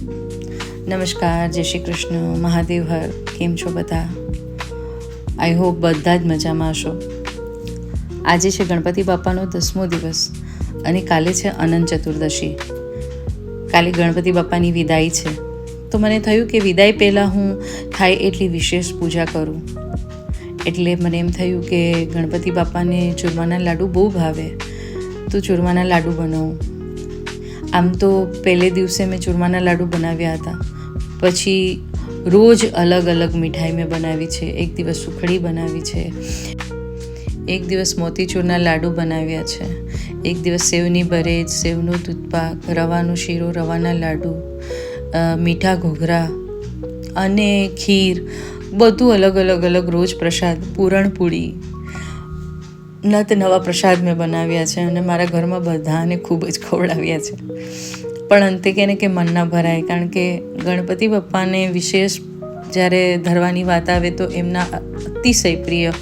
નમસ્કાર, જય શ્રી કૃષ્ણ, મહાદેવ હર. કેમ છો બધા? આઈ હોપ બધા જ મજામાં હશો. આજે છે ગણપતિ બાપાનો 10મો દિવસ અને કાલે છે અનંત ચતુર્દશી. કાલે ગણપતિ બાપાની વિદાય છે, તો મને થયું કે વિદાય પહેલાં હું થાય એટલી વિશેષ પૂજા કરું. એટલે મને એમ થયું કે ગણપતિ બાપાને ચૂરમાના લાડુ બહુ ભાવે, તો ચૂરમાના લાડુ બનાવું. આમ તો પહેલે દિવસે મેં ચૂરમાના લાડુ બનાવ્યા હતા, પછી રોજ અલગ અલગ મીઠાઈ મેં બનાવી છે. એક દિવસ સુખડી બનાવી છે, એક દિવસ મોતીચૂરના લાડુ બનાવ્યા છે, એક દિવસ સેવની ભરેજ, સેવનું દૂધપાક, રવાનો શીરો, રવાના લાડુ, મીઠા ઘૂઘરા અને ખીર, બધું અલગ અલગ અલગ રોજ પ્રસાદ, પૂરણપૂરી, નવા પ્રસાદ મેં બનાવ્યા છે અને મારા ઘરમાં બધાને ખૂબ જ ખવડાવ્યા છે. પણ અંતે કે મન ના ભરાય, કારણ કે ગણપતિ બાપ્પાને વિશેષ જ્યારે ધરવાની વાત આવે તો એમના અતિશય પ્રિય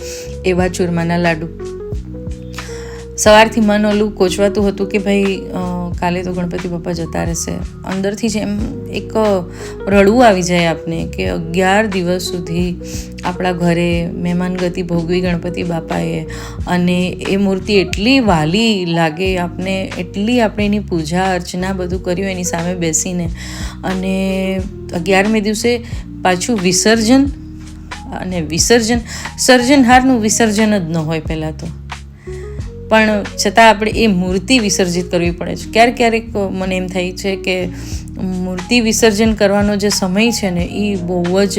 એવા ચૂરમાના લાડુ. સવારથી મન ઓલું કોચવાતું હતું કે ભાઈ કાલે તો ગણપતિ બાપ્પા જતા રહેશે. અંદરથી જ એમ એક રડવું આવી જાય આપને કે 11 દિવસ સુધી આપણા ઘરે મહેમાનગતિ ભોગવી ગણપતિ બાપાએ, અને એ મૂર્તિ એટલી વાલી લાગે આપને, એટલી આપણે એની પૂજા અર્ચના બધું કર્યું એની સામે બેસીને, અને 11મે દિવસે પાછું વિસર્જન. અને સર્જનહારનું વિસર્જન જ ન હોય પહેલાં તો, પણ છતાં આપણે એ મૂર્તિ વિસર્જિત કરવી પડે છે. ક્યારેક મને એમ થાય છે કે મૂર્તિ વિસર્જન કરવાનો જે સમય છે ને એ બહુ જ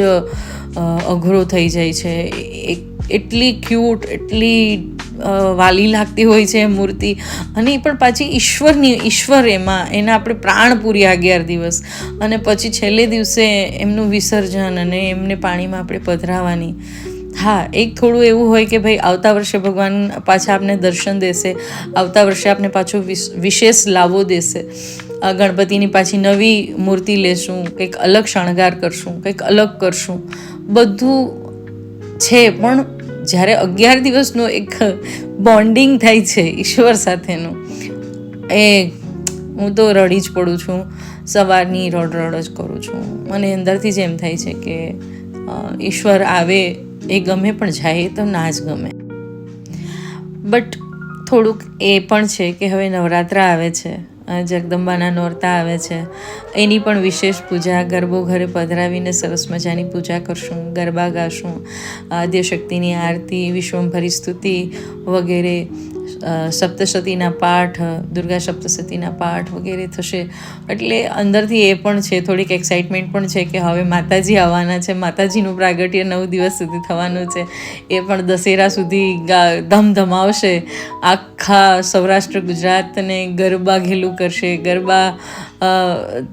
અઘરો થઈ જાય છે. એટલી ક્યુટ, એટલી વાલી લાગતી હોય છે મૂર્તિ, અને એ પણ પાછી ઈશ્વર એના આપણે પ્રાણ પૂર્યા 11 દિવસ, અને પછી છેલ્લે દિવસે એમનું વિસર્જન અને એમને પાણીમાં આપણે પધરાવાની. હા, એક થોડું એવું હોય કે ભાઈ આવતા વર્ષે ભગવાન પાછા આપને દર્શન દેશે, આવતા વર્ષે આપને પાછો વિશેષ લાવો દેશે, ગણપતિની પાછી નવી મૂર્તિ લેશું, કંઈક અલગ શણગાર કરશું, કંઈક અલગ કરશું, બધું છે. પણ જ્યારે 11 દિવસનો એક બોન્ડિંગ થાય છે ઈશ્વર સાથેનું, એ હું તો રડી જ પડું છું. સવારની રડ જ કરું છું. મને અંદરથી જ એમ થાય છે કે ઈશ્વર આવે એ ગમે, પણ જાય તો ના જ ગમે. બટ થોડુંક એ પણ છે કે હવે નવરાત્રા આવે છે, જગદંબાના નોરતા આવે છે, એની પણ વિશેષ પૂજા, ગરબો ઘરે પધરાવીને સરસ મજાની પૂજા કરશું, ગરબા ગાશું, આદ્યશક્તિની આરતી, વિશ્વંભરી સ્તુતિ વગેરે, સપ્તશતીના પાઠ, દુર્ગા સપ્તશતીના પાઠ વગેરે થશે. એટલે અંદરથી એ પણ છે, થોડીક એક્સાઇટમેન્ટ પણ છે કે હવે માતાજી આવવાના છે, માતાજીનું પ્રાગટ્ય 9 દિવસ સુધી થવાનું છે. એ પણ દશેરા સુધી ધમધમાવશે, આખા સૌરાષ્ટ્ર ગુજરાતને ગરબા ઘેલું કરશે. ગરબા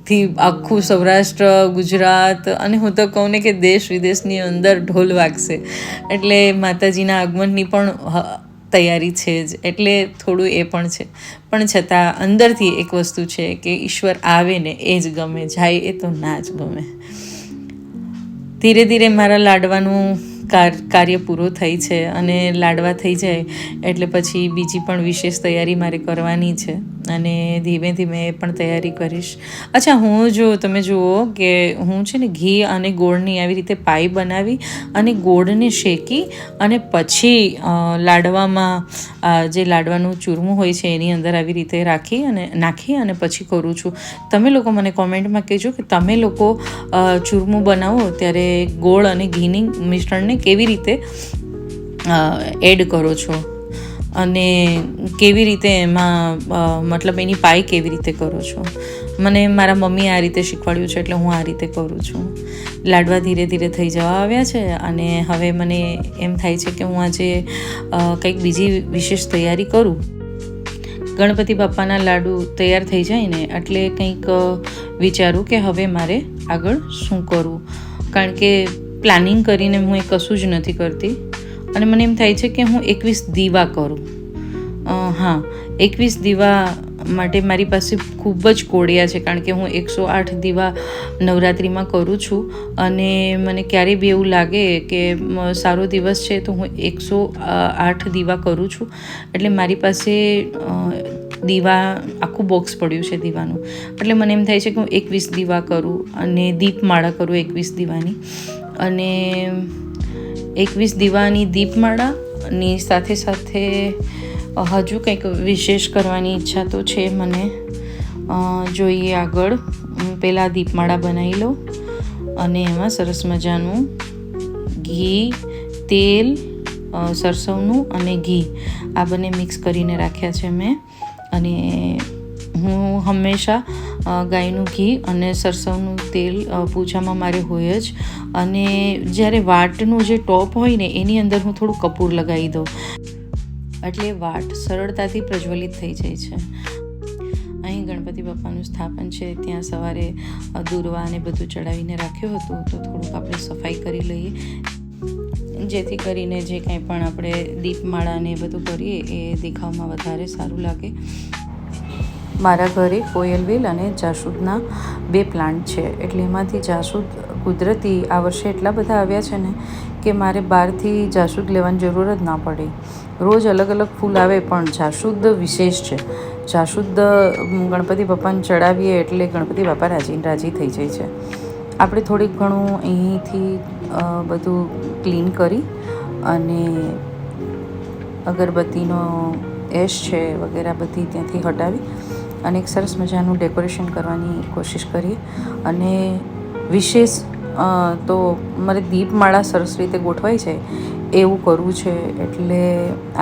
થી આખું સૌરાષ્ટ્ર, ગુજરાત, અને હું તો કહું ને કે દેશ વિદેશની અંદર ઢોલ વાગશે. એટલે માતાજીના આગમનની પણ તૈયારી છે જ. એટલે થોડું એ પણ છે, પણ છતાં અંદરથી એક વસ્તુ છે કે ઈશ્વર આવે ને એ જ ગમે, જાય એ તો ના જ ગમે. ધીરે ધીરે મારા લાડવાનું કાર્ય પૂરો થાય છે, અને લાડવા થઈ જાય એટલે પછી બીજી પણ વિશેષ તૈયારી મારે કરવાની છે, અને ધીમે ધીમે એ પણ તૈયારી કરીશ. અચ્છા, તમે જુઓ કે હું છે ને ઘી અને ગોળની આવી રીતે પાઈ બનાવી અને ગોળને શેકી અને પછી લાડવામાં જે લાડવાનું ચૂરમું હોય છે એની અંદર આવી રીતે નાખી અને પછી કરું છું. તમે લોકો મને કોમેન્ટમાં કહેજો કે તમે લોકો ચૂરમું બનાવો ત્યારે ગોળ અને ઘીની મિશ્રણને કેવી રીતે એડ કરો છો, અને કેવી રીતે એમાં મતલબ એની પાઈ કેવી રીતે કરો છો. મને મારા મમ્મીએ આ રીતે શીખવાડ્યું છે, એટલે હું આ રીતે કરું છું. લાડવા ધીરે ધીરે થઈ જવા આવ્યા છે, અને હવે મને એમ થાય છે કે હું આજે કંઈક બીજી વિશેષ તૈયારી કરું. ગણપતિ બાપ્પાના લાડુ તૈયાર થઈ જાય ને એટલે કંઈક વિચારું કે હવે મારે આગળ શું કરવું, કારણ કે પ્લાનિંગ કરીને હું એ કશું જ નથી કરતી. અને મને એમ થાય છે કે હું 21 દીવા કરું. 21 દીવા માટે મારી પાસે ખૂબ જ કોડિયા છે, કારણ કે હું 108 દીવા નવરાત્રિમાં કરું છું, અને મને ક્યારેય બી એવું લાગે કે સારો દિવસ છે તો હું 108 દીવા કરું છું. એટલે મારી પાસે દીવા આખું બોક્સ પડ્યું છે દીવાનું, એટલે મને એમ થાય છે કે હું 21 દીવા કરું અને દીપમાળા કરું 21 દીવાની. અને 21 દીવાની દીપમાળાની સાથે સાથે હજુ કંઈક વિશેષ કરવાની ઈચ્છા તો છે મને. જોઈએ આગળ. પહેલાં દીપમાળા બનાવી લઉં અને એમાં સરસ મજાનું ઘી, તેલ, સરસવનું અને ઘી આ બંને મિક્સ કરીને રાખ્યા છે મેં. અને હું હંમેશા ગાયનું ઘી અને સરસવનું તેલ પૂજામાં મારે હોય જ. અને જ્યારે વાટનું જે ટોપ હોય ને એની અંદર હું થોડું કપૂર લગાવી દઉં, એટલે વાટ સરળતાથી પ્રજ્વલિત થઈ જાય છે. અહીં ગણપતિ બાપાનું સ્થાપન છે, ત્યાં સવારે દૂર્વા અને બધું ચડાવીને રાખ્યું હતું, તો થોડુંક આપણે સફાઈ કરી લઈએ, જેથી કરીને જે કાંઈ પણ આપણે દીપમાળા ને બધું કરીએ એ દેખાવમાં વધારે સારું લાગે. મારા ઘરે કોયલવેલ અને જાસૂદના 2 પ્લાન્ટ છે, એટલે એમાંથી જાસૂદ કુદરતી આ વર્ષે એટલા બધા આવ્યા છે ને કે મારે બહારથી જાસૂદ લેવાની જરૂર જ ના પડે. રોજ અલગ અલગ ફૂલ આવે, પણ જાસૂદ વિશેષ છે. જાસૂદ ગણપતિ બાપાને ચડાવીએ એટલે ગણપતિ બાપા રાજી થઈ જાય છે. આપણે થોડીક ઘણું અહીંથી બધું ક્લીન કરી અને અગરબત્તીનો એશ છે વગેરે બધી ત્યાંથી હટાવી અને એક સરસ મજાનું ડેકોરેશન કરવાની કોશિશ કરીએ. અને વિશેષ તો મારે દીપમાળા સરસ રીતે ગોઠવાઈ જાય એવું કરવું છે, એટલે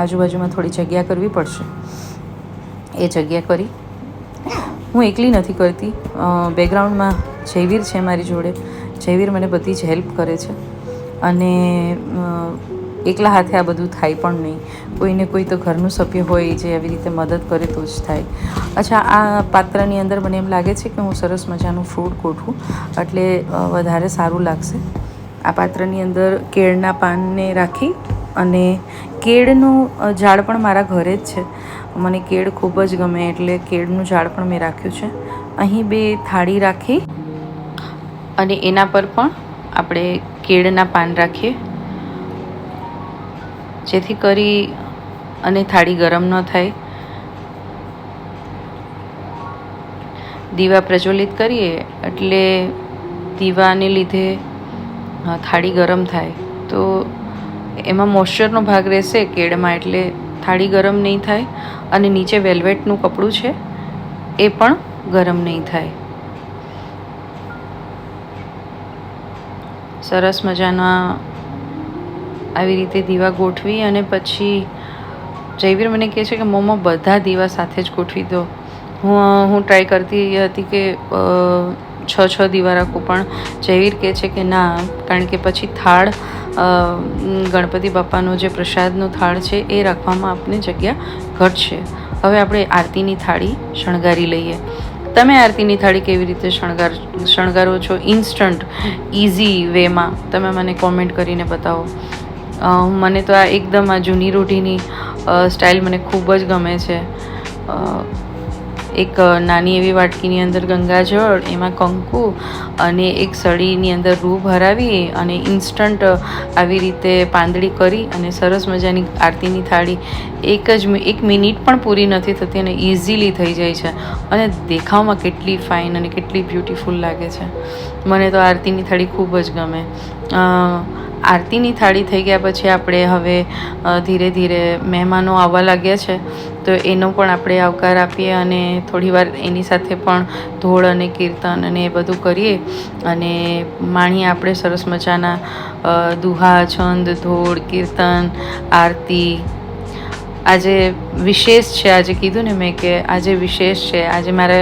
આજુબાજુમાં થોડી જગ્યા કરવી પડશે. એ જગ્યા કરી હું એકલી નથી કરતી, બેકગ્રાઉન્ડમાં જયવીર છે મારી જોડે. જયવીર મને બધી જ હેલ્પ કરે છે અને એકલા હાથે આ બધું થાય પણ નહીં. કોઈને કોઈ તો ઘરનું સભ્ય હોય જે આવી રીતે મદદ કરે તો જ થાય. અચ્છા, આ પાત્રની અંદર મને એમ લાગે છે કે હું સરસ મજાનું ફ્રૂટ ગોઠવું એટલે વધારે સારું લાગશે. આ પાત્રની અંદર કેળના પાનને રાખી, અને કેળનું ઝાડ પણ મારા ઘરે જ છે, મને કેળ ખૂબ જ ગમે એટલે કેળનું ઝાડ પણ મેં રાખ્યું છે. અહીં 2 થાળી રાખી અને એના પર પણ આપણે કેળના પાન રાખીએ, જેથી કરી અને થાળી ગરમ ન થાય. દીવા પ્રજ્વલિત કરીએ એટલે દીવાને લીધે થાળી ગરમ થાય, તો એમાં મોઇશ્ચરનો ભાગ રહેશે કેળમાં, એટલે થાળી ગરમ નહીં થાય. અને નીચે વેલ્વેટનું કપડું છે એ પણ ગરમ નહીં થાય. સરસ મજાના આવી રીતે દીવા ગોઠવી અને પછી જયવીર મને કહે છે કે મોમાં બધા દીવા સાથે જ ગોઠવી દો. હું ટ્રાય કરતી હતી કે 6 દીવા રાખું, પણ જયવીર કહે છે કે ના, કારણ કે પછી થાળ ગણપતિ બાપાનો જે પ્રસાદનો થાળ છે એ રાખવામાં આપને જગ્યા ઘટશે. હવે આપણે આરતીની થાળી શણગારી લઈએ. તમે આરતીની થાળી કેવી રીતે શણગારો છો ઇન્સ્ટન્ટ ઇઝી વેમાં, તમે મને કોમેન્ટ કરીને બતાવો. મને તો આ એકદમ આ જૂની રૂઢીની સ્ટાઇલ મને ખૂબ જ ગમે છે. એક નાની એવી વાટકીની અંદર ગંગાજળ, એમાં કંકુ અને એક સળીની અંદર રૂ ભરાવી અને ઇન્સ્ટન્ટ આવી રીતે પાંદડી કરી અને સરસ મજાની આરતીની થાળી 1 મિનિટ પણ પૂરી નથી થતી અને ઇઝીલી થઈ જાય છે. અને દેખાવમાં કેટલી ફાઇન અને કેટલી બ્યુટીફુલ લાગે છે. મને તો આરતીની થાળી ખૂબ જ ગમે. આરતીની થાળી થઈ ગયા પછી આપણે હવે ધીરે ધીરે મહેમાનો આવવા લાગ્યા છે, તો એનો પણ આપણે આવકાર આપીએ અને થોડીવાર એની સાથે પણ ધોળ અને કીર્તન અને એ બધું કરીએ અને માણીએ આપણે સરસ મજાના દુહા, છંદ, ધોળ, કીર્તન, આરતી. આજે વિશેષ છે, આજે કીધું ને મેં કે આજે વિશેષ છે. આજે મારે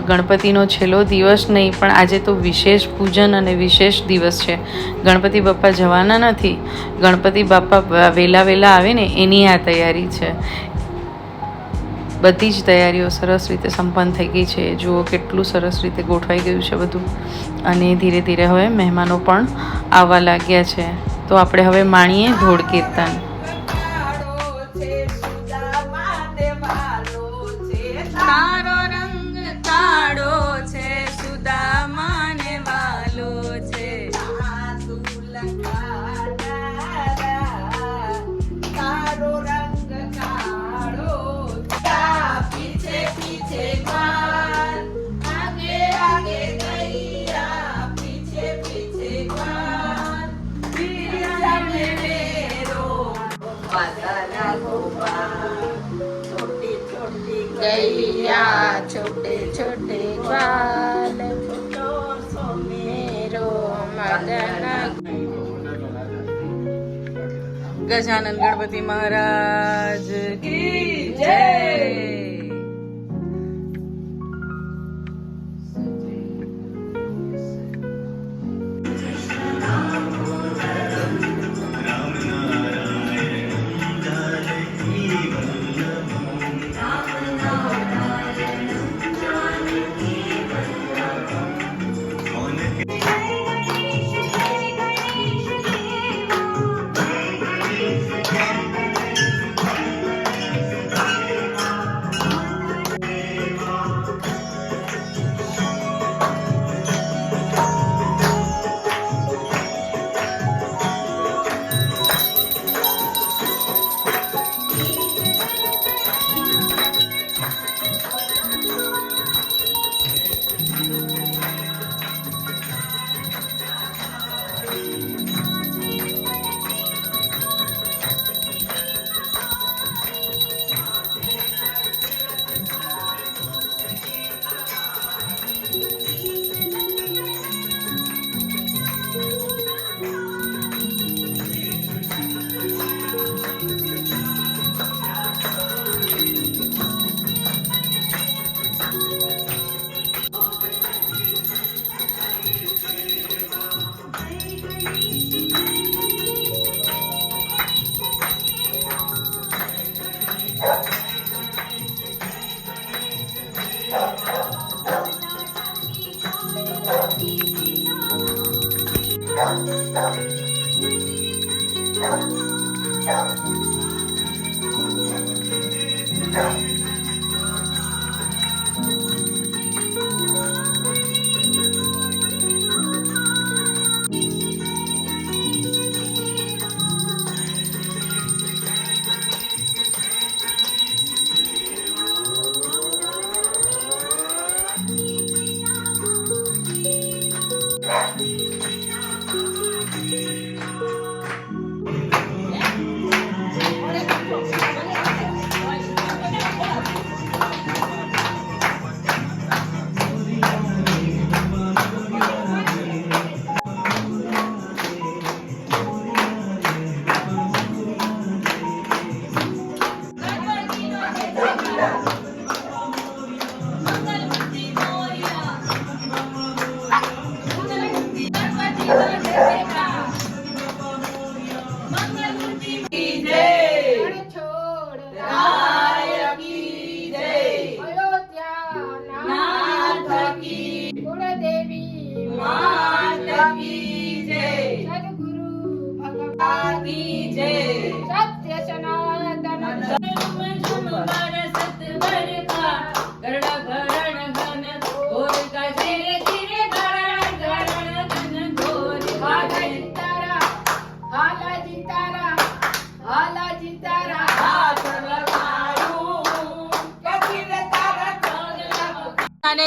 ગણપતિનો છેલ્લો દિવસ નહીં, પણ આજે તો વિશેષ પૂજન અને વિશેષ દિવસ છે. ગણપતિ બાપા જવાના નથી, ગણપતિ બાપા વહેલા આવે ને એની આ તૈયારી છે. બધી જ તૈયારીઓ સરસ રીતે સંપન્ન થઈ ગઈ છે. જુઓ કેટલું સરસ રીતે ગોઠવાઈ ગયું છે બધું. અને ધીરે ધીરે હવે મહેમાનો પણ આવવા લાગ્યા છે, તો આપણે હવે માણીએ ધોળ કીર્તન. તારો રંગ કાળો છે, સુદામાને વાલો છે. તારો રંગ કાળો છે, गैया छोटे छोटे ग्वाल मेरो मदन। गजानन गणपति महाराज की जय।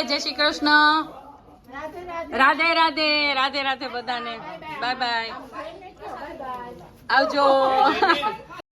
જય શ્રી કૃષ્ણ. રાધે રાધે રાધે રાધે બધાને. Bye bye. આવજો.